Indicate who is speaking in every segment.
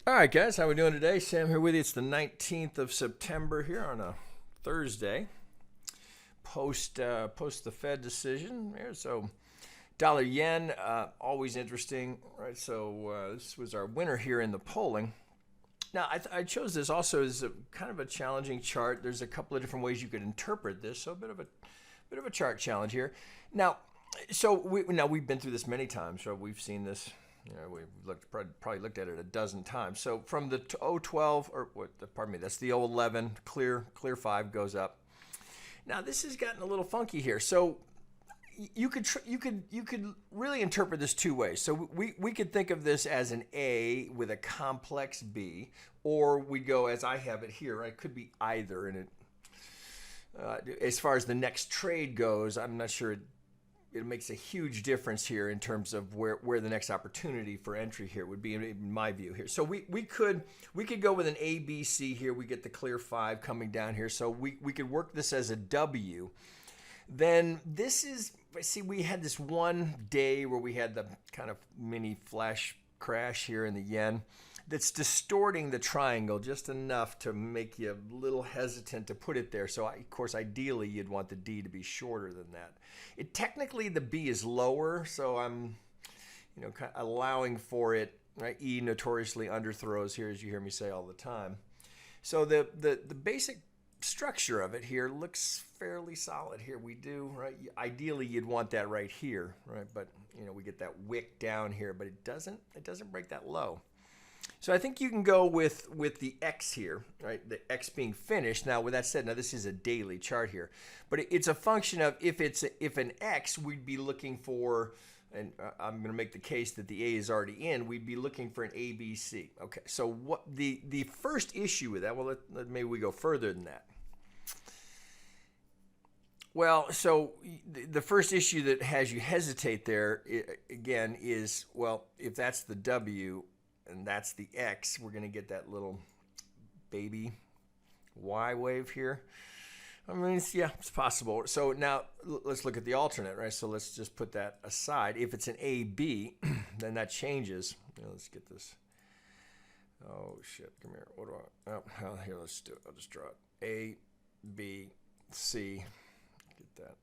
Speaker 1: All right, guys, how we doing today? Sam here with you. It's the 19th of September here on a Thursday, post the Fed decision here. So dollar yen, always interesting, right? So this was our winner here in the polling. Now I chose this also as a kind of a challenging chart. There's a couple of different ways you could interpret this, so a bit of a chart challenge here. Now, we've been through this many times, so we've seen this. You know, we've probably looked at it a dozen times. So from the 012, or what? Pardon me, that's the 011. Clear 5 goes up. Now this has gotten a little funky here. So you could really interpret this two ways. So we could think of this as an A with a complex B, or we go as I have it here. Right? It could be either. And as far as the next trade goes, I'm not sure. It makes a huge difference here in terms of where the next opportunity for entry here would be, in my view here. So we could go with an A, B, C here. We get the clear 5 coming down here. So we could work this as a W. Then this is, see, we had this one day where we had the kind of mini flash crash here in the yen that's distorting the triangle just enough to make you a little hesitant to put it there. So, of course, ideally, you'd want the D to be shorter than that. Technically, the B is lower, so I'm, kind of allowing for it. Right? E notoriously underthrows here, as you hear me say all the time. So the basic structure of it here looks fairly solid here. We do, right? Ideally, you'd want that right here, right? But we get that wick down here, but it doesn't break that low. So I think you can go with the X here, right? The X being finished. Now, with that said, now this is a daily chart here, but it's a function of if an X, we'd be looking for, and I'm going to make the case that the A is already in. We'd be looking for an ABC. Okay, so what the first issue with that? Well, maybe we go further than that. Well, so the first issue that has you hesitate there again is, well, if that's the W. And that's the X, we're going to get that little baby Y wave here. I mean, it's possible. So now let's look at the alternate, right? So let's just put that aside. If it's an AB, then that changes. Let's get this. Oh, shit. Come here. What do I? Oh, here, let's do it. I'll just draw it. A, B, C. Get that.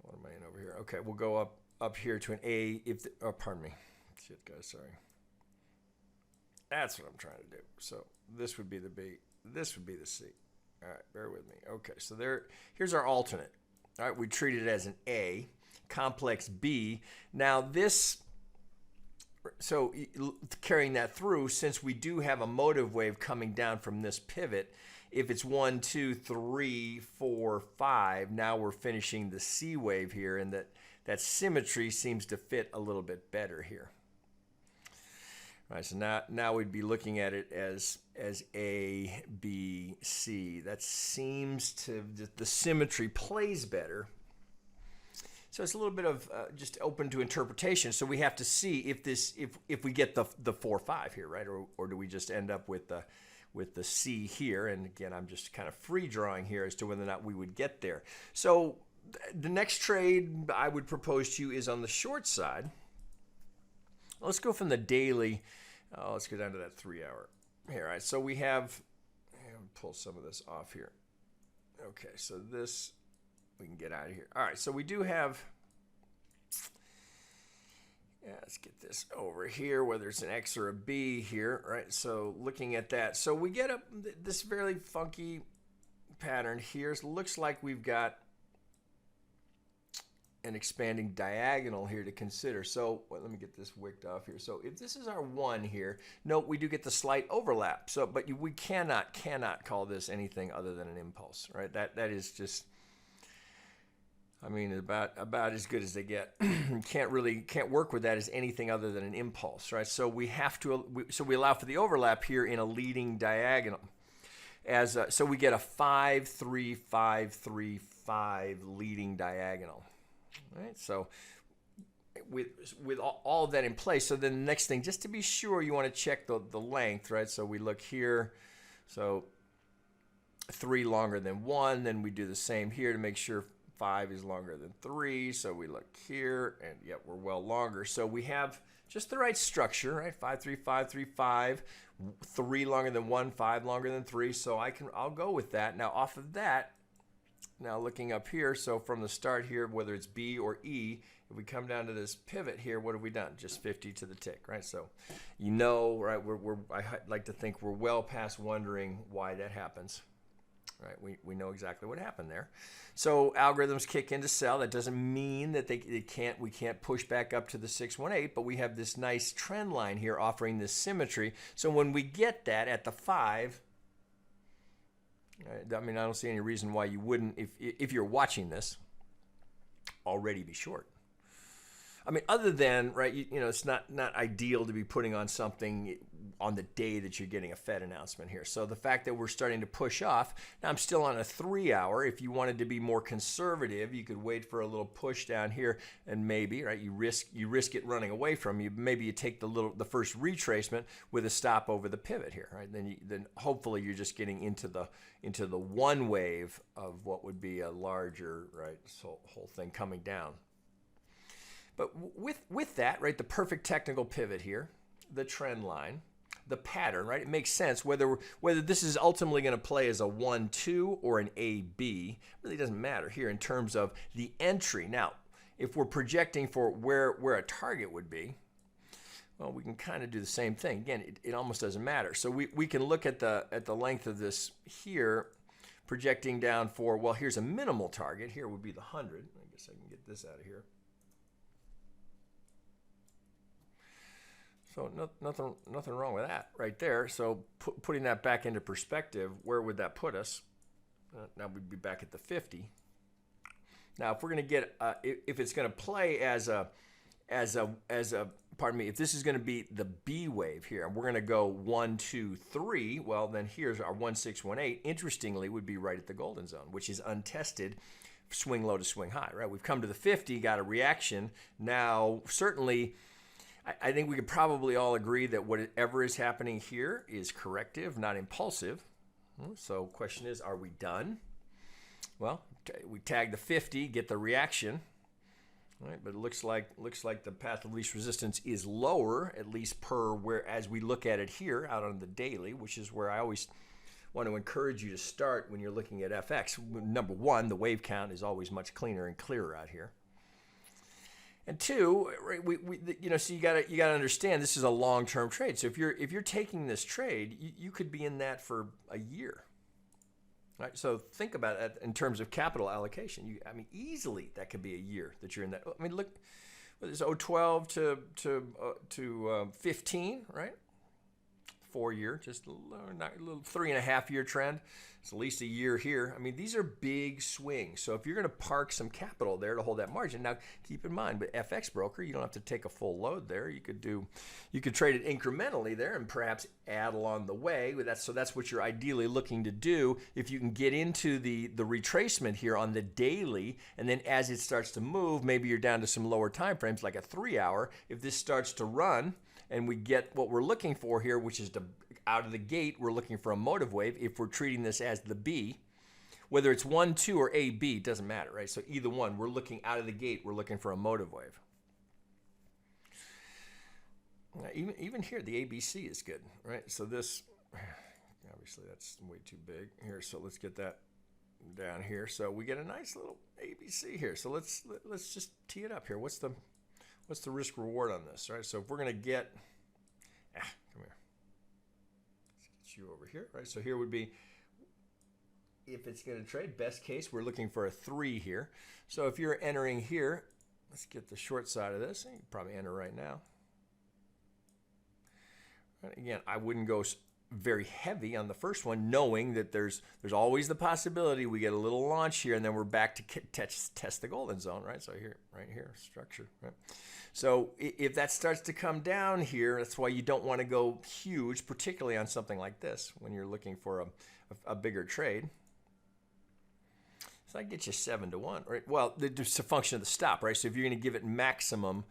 Speaker 1: What am I in over here? Okay, we'll go up here to an A. Pardon me. Shit, guys, sorry. That's what I'm trying to do. So this would be the B. This would be the C. All right, bear with me. Okay, so here's our alternate. All right, we treat it as an A, complex B. Now this, so carrying that through, since we do have a motive wave coming down from this pivot, if it's 1, 2, 3, 4, 5, now we're finishing the C wave here, and that symmetry seems to fit a little bit better here. All right, so now we'd be looking at it as A, B, C. That seems to, the symmetry plays better. So it's a little bit of just open to interpretation. So we have to see if we get the 4, 5 here, right? Or do we just end up with the C here? And again, I'm just kind of free drawing here as to whether or not we would get there. So the next trade I would propose to you is on the short side. Let's go from the daily. Let's go down to that 3 hour. Here, all right. So we have, pull some of this off here. Okay, so this, we can get out of here. All right, so we do have, let's get this over here, whether it's an X or a B here, right? So looking at that. So we get this fairly funky pattern here. It looks like we've got an expanding diagonal here to consider. So let me get this wicked off here. So if this is our 1 here, note we do get the slight overlap. So, but we cannot call this anything other than an impulse, right? That is just, I mean, about as good as they get. Can't work with that as anything other than an impulse, right? So we have to, we allow for the overlap here in a leading diagonal. So we get a 5, 3, 5, 3, 5 leading diagonal. Right, so with all of that in place, so then the next thing, just to be sure, you want to check the length, right? So we look here, so 3 longer than 1, then we do the same here to make sure 5 is longer than 3. So we look here, and yep, we're well longer. So we have just the right structure, right? 5, 3, 5, 3, 5, 3 longer than 1, 5 longer than 3. So I'll go with that. Now off of that, now looking up here, so from the start here, whether it's B or E, if we come down to this pivot here, what have we done? Just 50 to the tick, right? So you know, right, I like to think we're well past wondering why that happens. Right, we know exactly what happened there. So algorithms kick in to sell. That doesn't mean that we can't push back up to the 618, but we have this nice trend line here offering this symmetry. So when we get that at the 5, I mean, I don't see any reason why you wouldn't, if you're watching this, already be short. I mean, other than, right, you know, it's not ideal to be putting on something on the day that you're getting a Fed announcement here. So the fact that we're starting to push off, now I'm still on a 3-hour. If you wanted to be more conservative, you could wait for a little push down here and maybe, right, you risk it running away from you. Maybe you take the first retracement with a stop over the pivot here, right? Then hopefully you're just getting into the one wave of what would be a larger, right, whole thing coming down. But with that, right, the perfect technical pivot here, the trend line, the pattern, right, it makes sense whether this is ultimately going to play as a 1-2 or an AB, really doesn't matter here in terms of the entry. Now, if we're projecting for where a target would be, well, we can kind of do the same thing. Again, it almost doesn't matter. So we can look at the length of this here, projecting down for, well, here's a minimal target. Here would be the 100. I guess I can get this out of here. So nothing wrong with that right there. So putting that back into perspective, where would that put us? Now we'd be back at the 50. Now if we're going to get, if it's going to play as a, pardon me, if this is going to be the B wave here, and we're going to go 1, 2, 3, well then here's our 1618. Interestingly, would be right at the golden zone, which is untested. Swing low to swing high, right? We've come to the 50, got a reaction. Now certainly, I think we could probably all agree that whatever is happening here is corrective, not impulsive. So question is, are we done? Well, we tag the 50, get the reaction, right? But it looks like the path of least resistance is lower, at least as we look at it here out on the daily, which is where I always want to encourage you to start when you're looking at FX. Number one, the wave count is always much cleaner and clearer out here. And two, so you gotta understand this is a long-term trade. So if you're taking this trade, you could be in that for a year, right? So think about it in terms of capital allocation. I mean, easily that could be a year that you're in that. I mean, look, it's 012 to 15, right? 4-year, just a little 3.5-year trend. It's at least a year here. I mean, these are big swings. So if you're going to park some capital there to hold that margin, now keep in mind, but FX broker, you don't have to take a full load there. You could trade it incrementally there and perhaps add along the way. So that's what you're ideally looking to do. If you can get into the retracement here on the daily, and then as it starts to move, maybe you're down to some lower time frames like a 3-hour. If this starts to run, and we get what we're looking for here, which is out of the gate, we're looking for a motive wave. If we're treating this as the B, whether it's 1, 2, or AB, it doesn't matter, right? So either one, we're looking out of the gate, we're looking for a motive wave. Now, even here, the ABC is good, right? So this, obviously that's way too big here, so let's get that down here. So we get a nice little ABC here. So let's just tee it up here. What's the risk reward on this, right? So if we're going to get, come here. Let's get you over here, right? So here would be, if it's going to trade, best case, we're looking for a 3 here. So if you're entering here, let's get the short side of this. You can probably enter right now. Right, again, I wouldn't go very heavy on the first one, knowing that there's always the possibility we get a little launch here and then we're back to test the golden zone, right? So here, right here, structure, right? So if that starts to come down here, that's why you don't want to go huge, particularly on something like this when you're looking for a bigger trade. So I get you 7 to 1, right? Well, it's a function of the stop, right? So if you're going to give it maximum,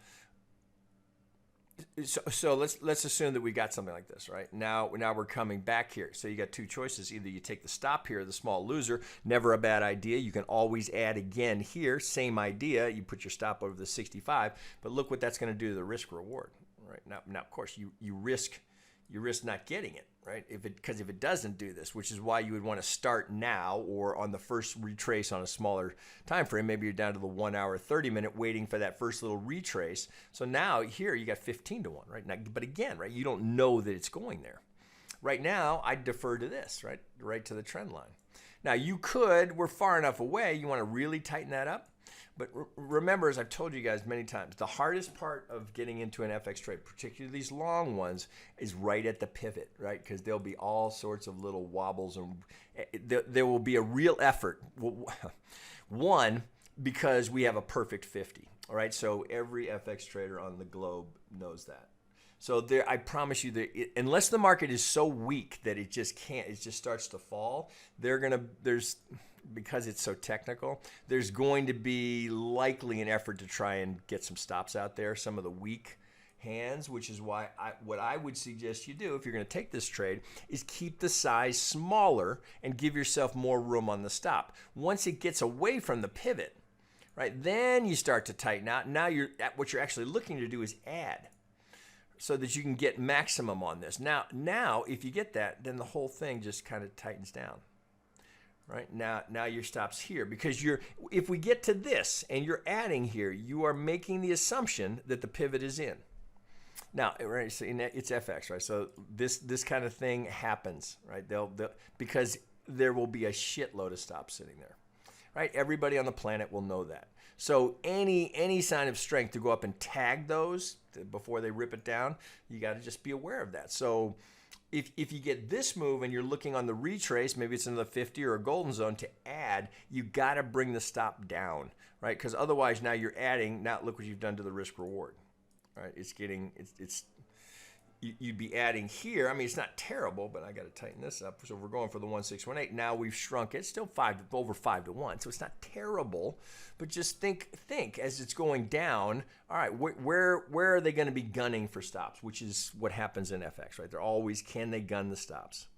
Speaker 1: so let's assume that we got something like this, right? Now we're coming back here. So you got two choices. Either you take the stop here, the small loser, never a bad idea. You can always add again here, same idea. You put your stop over the 65, but look what that's going to do to the risk reward. right? Now of course, you risk not getting it, right? Because if it doesn't do this, which is why you would want to start now or on the first retrace on a smaller time frame, maybe you're down to the 1 hour, 30 minute waiting for that first little retrace. So now here you got 15 to 1, right? Now, but again, right, you don't know that it's going there. Right now, I defer to this, right to the trend line. Now you could, we're far enough away, you want to really tighten that up. But remember, as I've told you guys many times, the hardest part of getting into an FX trade, particularly these long ones, is right at the pivot, right? Because there'll be all sorts of little wobbles, and there will be a real effort. One, because we have a perfect 50, all right? So every FX trader on the globe knows that. So there, I promise you that unless the market is so weak that it just starts to fall, because it's so technical, there's going to be likely an effort to try and get some stops out there, some of the weak hands, which is why what I would suggest you do if you're going to take this trade is keep the size smaller and give yourself more room on the stop. Once it gets away from the pivot, right, then you start to tighten out. Now what you're actually looking to do is add, so that you can get maximum on this. Now if you get that, then the whole thing just kind of tightens down. Right now your stop's here, because if we get to this and you're adding here, you are making the assumption that the pivot is in. Now, right, so it's FX, right? So this kind of thing happens, right? Because there will be a shitload of stops sitting there, right? Everybody on the planet will know that. So any sign of strength to go up and tag those before they rip it down, you got to just be aware of that. So if you get this move and you're looking on the retrace, maybe it's in the 50 or a golden zone to add, you got to bring the stop down, right? Because otherwise now you're adding, now look what you've done to the risk reward, right? You'd be adding here. I mean, it's not terrible, but I got to tighten this up. So we're going for the 1618. Now we've shrunk it. Still over 5 to 1. So it's not terrible, but just think as it's going down. All right, where are they going to be gunning for stops? Which is what happens in FX, right? They're always, can they gun the stops?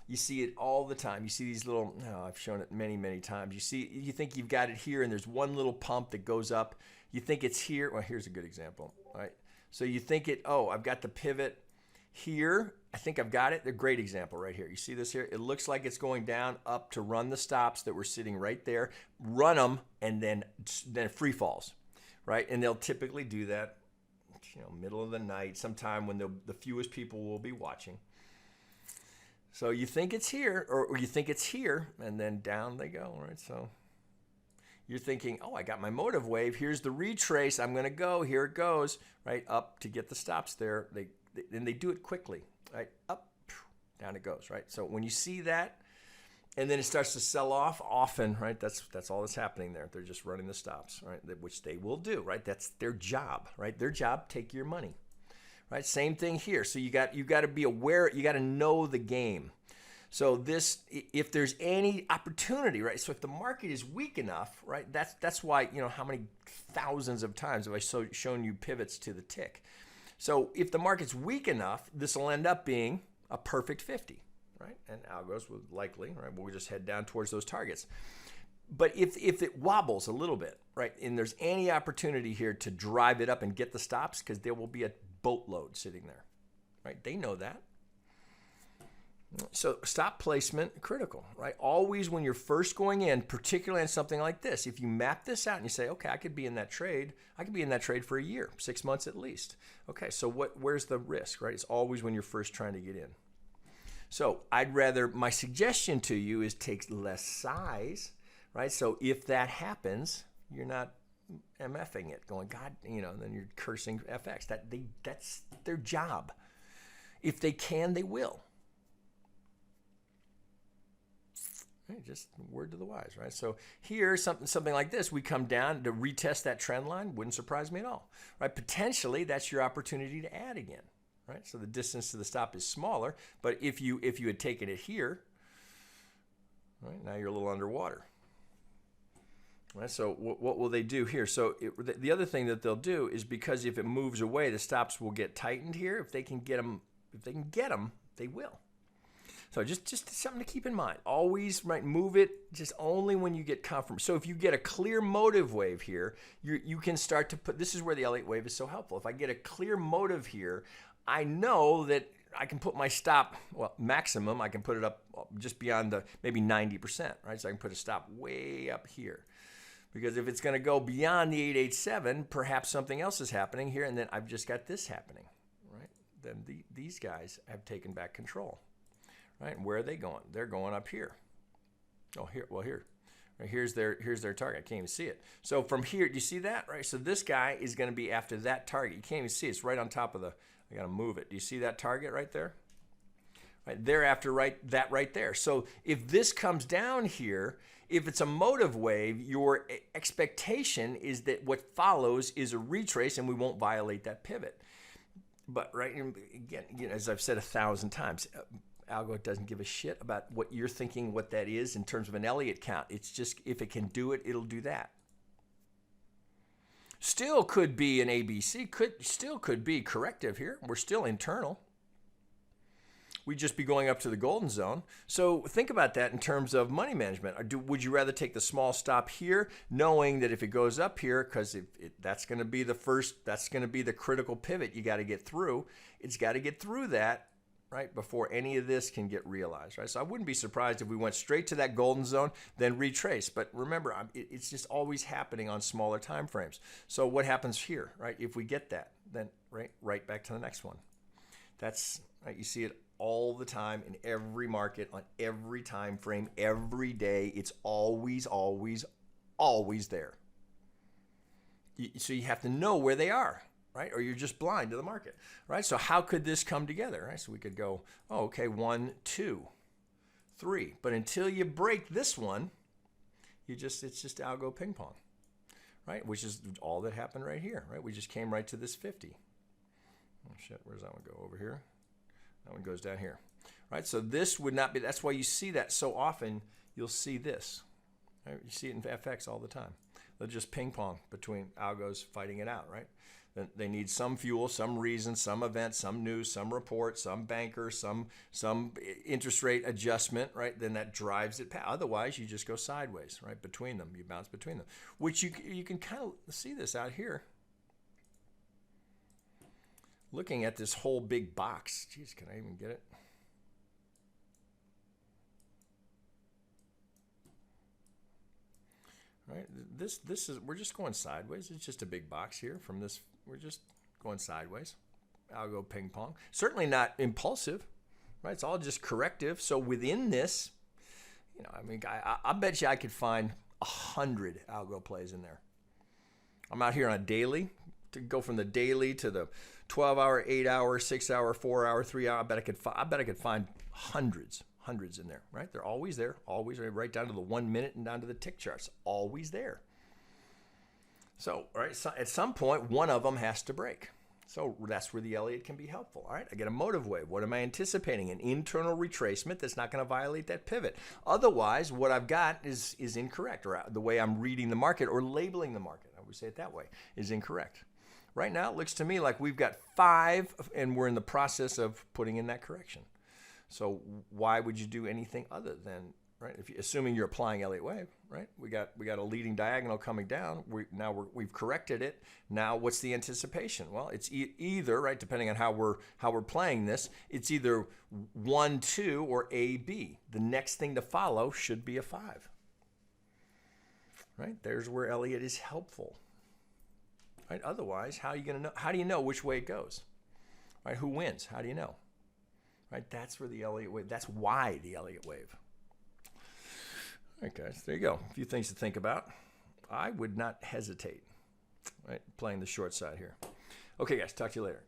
Speaker 1: You see it all the time. You see these little, I've shown it many times. You think you've got it here, and there's one little pump that goes up. You think it's here. Well, here's a good example, all right? So you think I've got the pivot here. I think I've got it. A great example right here. You see this here? It looks like it's going down up to run the stops that were sitting right there. Run them, and then free falls, right? And they'll typically do that, middle of the night, sometime when the fewest people will be watching. So you think it's here, or you think it's here, and then down they go, right? So you're thinking, I got my motive wave. Here's the retrace. I'm going to go. Here it goes, right? Up to get the stops there. They do it quickly, right? Up, down it goes, right? So when you see that, and then it starts to sell off, often, right? That's all that's happening there. They're just running the stops, right? Which they will do, right? That's their job, right? Their job, take your money, right? Same thing here. So you got to be aware. You got to know the game. So if there's any opportunity, right? So if the market is weak enough, right? That's why, how many thousands of times have I shown you pivots to the tick? So if the market's weak enough, this will end up being a perfect 50, right? And algos will likely, right? We'll just head down towards those targets. But if it wobbles a little bit, right? And there's any opportunity here to drive it up and get the stops, because there will be a boatload sitting there, right? They know that. So stop placement, critical, right? Always when you're first going in, particularly in something like this, if you map this out and you say, okay, I could be in that trade for a year, 6 months at least. Okay, so where's the risk, right? It's always when you're first trying to get in. So my suggestion to you is take less size, right? So if that happens, you're not MFing it, going, God, then you're cursing FX. That's their job. If they can, they will. Right, just word to the wise, right? So here, something like this, we come down to retest that trend line. Wouldn't surprise me at all, right? Potentially, that's your opportunity to add again, right? So the distance to the stop is smaller, but if you had taken it here, right, now you're a little underwater, right? So what will they do here? So the other thing that they'll do is, because if it moves away, the stops will get tightened here. If they can get them, they will. So just something to keep in mind. Always, right, move it just only when you get confirmation. So if you get a clear motive wave here, you can start to put, this is where the Elliott wave is so helpful. If I get a clear motive here, I know that I can put my stop, well, maximum, I can put it up just beyond the maybe 90%, right? So I can put a stop way up here. Because if it's going to go beyond the 887, perhaps something else is happening here, and then I've just got this happening, right? Then these guys have taken back control, right? And where are they going? They're going up here. Oh, here. Well, here. Right, here's their target. I can't even see it. So from here, do you see that? Right. So this guy is going to be after that target. You can't even see it. It's right on top of the. I got to move it. Do you see that target right there? Right. They're after that right there. So if this comes down here, if it's a motive wave, your expectation is that what follows is a retrace, and we won't violate that pivot. But right, again, as I've said 1,000 times, algo doesn't give a shit about what you're thinking, what that is in terms of an Elliott count. It's just if it can do it, it'll do that. Still could be an ABC, still could be corrective here. We're still internal. We'd just be going up to the golden zone. So think about that in terms of money management. Would you rather take the small stop here, knowing that if it goes up here, because that's going to be the first, that's going to be the critical pivot you got to get through. It's got to get through that, right, before any of this can get realized, right? So I wouldn't be surprised if we went straight to that golden zone, then retrace. But remember, it's just always happening on smaller time frames. So what happens here, right? If we get that, then right back to the next one. That's right. You see it all the time in every market, on every time frame, every day. It's always, always, always there. So you have to know where they are, right? Or you're just blind to the market, right? So how could this come together, right? So we could go, oh, okay, 1, 2, 3. But until you break this one, it's just algo ping pong, right? Which is all that happened right here, right? We just came right to this 50. Oh, shit, where's that one go? Over here? That one goes down here, right? So this would not be, that's why you see that so often, you'll see this, right? You see it in FX all the time. They'll just ping pong between algos fighting it out, right? They need some fuel, some reason, some event, some news, some report, some banker, some interest rate adjustment, right? Then that drives it past. Otherwise, you just go sideways, right? Between them, you bounce between them, which you can kind of see this out here. Looking at this whole big box. Jeez, can I even get it? Right, this is, we're just going sideways. It's just a big box here from this. We're just going sideways. Algo ping pong. Certainly not impulsive, right? It's all just corrective. So within this, I mean, I bet you I could find 100 algo plays in there. I'm out here on a daily. To go from the daily to the 12-hour, 8-hour, 6-hour, 4-hour, 3-hour, I bet I could find hundreds in there, right? They're always there, always right down to the 1 minute and down to the tick charts, always there. So, right, so at some point, one of them has to break. So that's where the Elliott can be helpful. All right, I get a motive wave. What am I anticipating? An internal retracement that's not going to violate that pivot. Otherwise, what I've got is incorrect, or the way I'm reading the market or labeling the market, I would say it that way, is incorrect. Right now, it looks to me like we've got 5, and we're in the process of putting in that correction. So why would you do anything other than, right? Assuming you're applying Elliott wave, right? We got a leading diagonal coming down. We've corrected it. Now, what's the anticipation? Well, it's either, right, depending on how we're playing this, it's either 1, 2, or A, B. The next thing to follow should be a 5. Right? There's where Elliott is helpful. Right? Otherwise, how are you going to know? How do you know which way it goes? Right? Who wins? How do you know? Right? That's where the Elliott wave. That's why the Elliott wave. All right, guys. There you go. A few things to think about. I would not hesitate. Right? Playing the short side here. Okay, guys. Talk to you later.